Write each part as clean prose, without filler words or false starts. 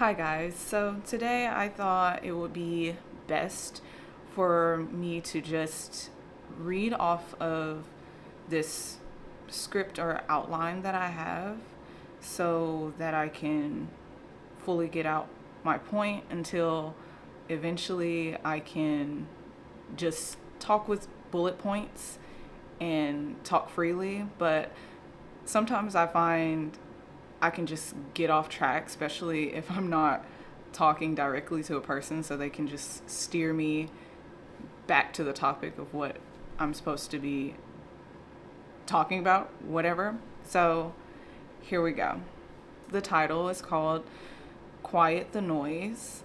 Hi guys, so today I thought it would be best for me to just read off of this script or outline that I have so that I can fully get out my point until eventually I can just talk with bullet points and talk freely. But sometimes I find I can just get off track, especially if I'm not talking directly to a person, so they can just steer me back to the topic of what I'm supposed to be talking about, whatever. So here we go. The title is called Quiet the Noise.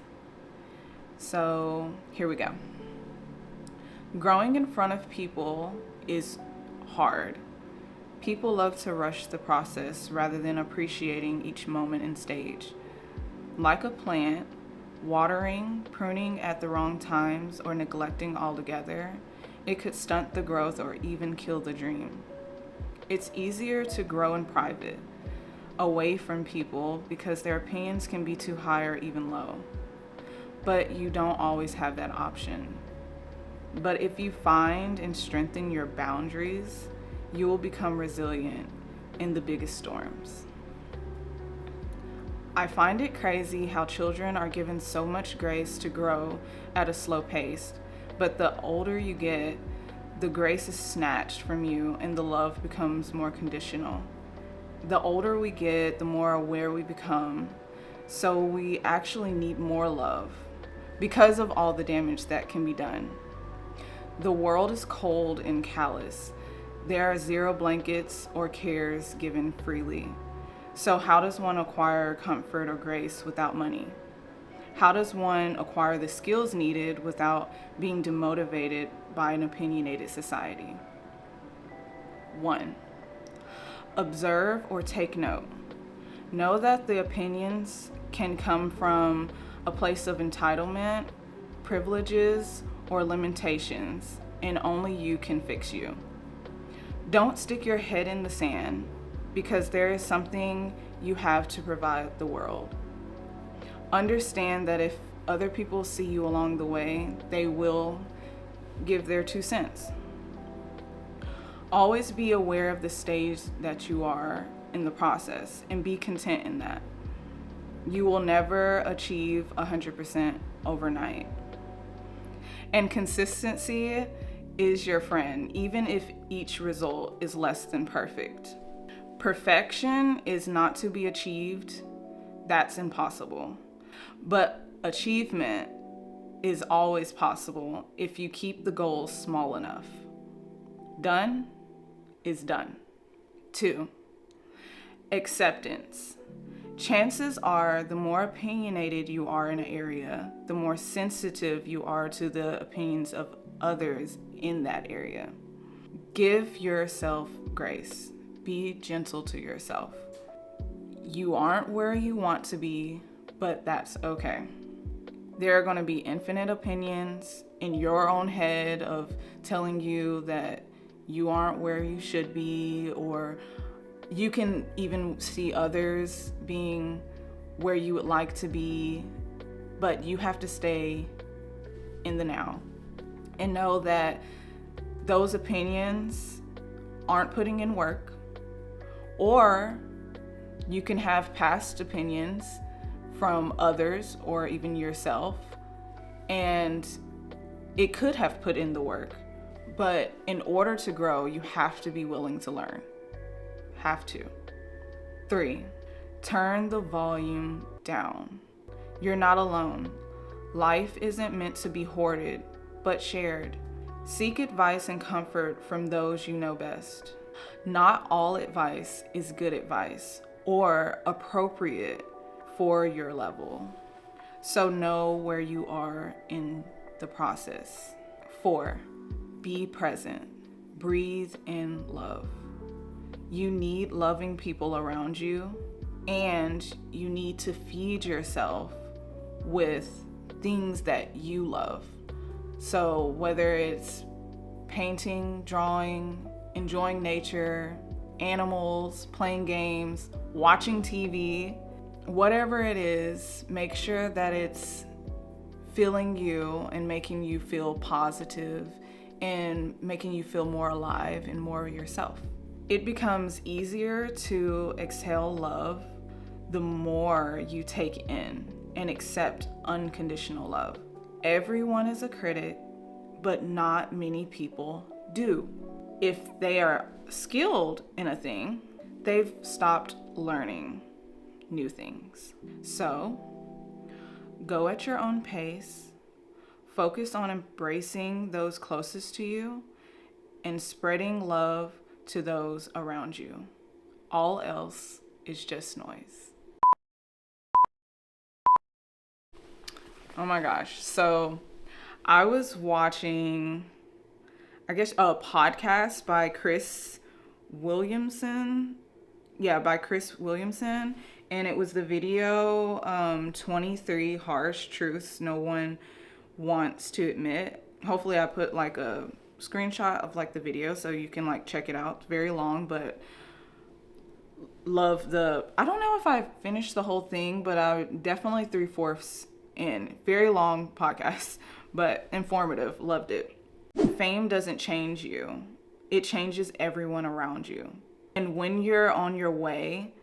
So here we go. Growing in front of people is hard. People love to rush the process rather than appreciating each moment and stage. Like a plant, watering, pruning at the wrong times, or neglecting altogether, it could stunt the growth or even kill the dream. It's easier to grow in private, away from people, because their opinions can be too high or even low. But you don't always have that option. But if you find and strengthen your boundaries, you will become resilient in the biggest storms. I find it crazy how children are given so much grace to grow at a slow pace, but the older you get, the grace is snatched from you and the love becomes more conditional. The older we get, the more aware we become, so we actually need more love because of all the damage that can be done. The world is cold and callous. There are zero blankets or cares given freely. So how does one acquire comfort or grace without money? How does one acquire the skills needed without being demotivated by an opinionated society? 1. Observe or take note. Know that the opinions can come from a place of entitlement, privileges, or limitations, and only you can fix you. Don't stick your head in the sand because there is something you have to provide the world. Understand that if other people see you along the way, they will give their 2 cents. Always be aware of the stage that you are in the process and be content in that. You will never achieve 100% overnight. And consistency is your friend, even if each result is less than perfect. Perfection is not to be achieved. That's impossible. But achievement is always possible if you keep the goals small enough. Done is done. 2. Acceptance. Chances are the more opinionated you are in an area, the more sensitive you are to the opinions of others in that area. Give yourself grace. Be gentle to yourself. You aren't where you want to be, but that's okay. There are going to be infinite opinions in your own head of telling you that you aren't where you should be, or you can even see others being where you would like to be, but you have to stay in the now and know that those opinions aren't putting in work. Or you can have past opinions from others or even yourself, and it could have put in the work. But in order to grow, you have to be willing to learn. Have to. 3. Turn the volume down. You're not alone. Life isn't meant to be hoarded, but shared. Seek advice and comfort from those you know best. Not all advice is good advice or appropriate for your level. So know where you are in the process. 4. Be present. Breathe in love. You need loving people around you, and you need to feed yourself with things that you love. So whether it's painting, drawing, enjoying nature, animals, playing games, watching TV, whatever it is, make sure that it's filling you and making you feel positive and making you feel more alive and more yourself. It becomes easier to exhale love the more you take in and accept unconditional love. Everyone is a critic, but not many people do. If they are skilled in a thing, they've stopped learning new things. So, go at your own pace, focus on embracing those closest to you, and spreading love to those around you. All else is just noise. Oh my gosh. So, I was watching, I guess, a podcast by Chris Williamson. Yeah, by Chris Williamson. And it was the video 23 Harsh Truths No One Wants to Admit. Hopefully I put like a screenshot of like the video so you can like check it out. It's very long, but love I don't know if I finished the whole thing, but I definitely 3/4 in. Very long podcast, but informative. Loved it. Fame doesn't change you. It changes everyone around you. And when you're on your way,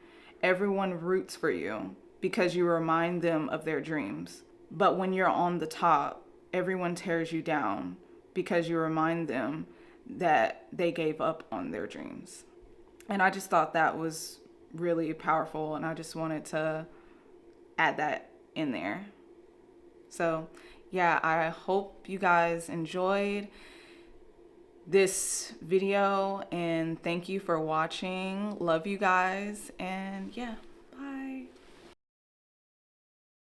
everyone roots for you because you remind them of their dreams. But when you're on the top, everyone tears you down because you remind them that they gave up on their dreams. And I just thought that was really powerful, and I just wanted to add that in there. So, yeah, I hope you guys enjoyed this video, and thank you for watching. Love you guys, and yeah.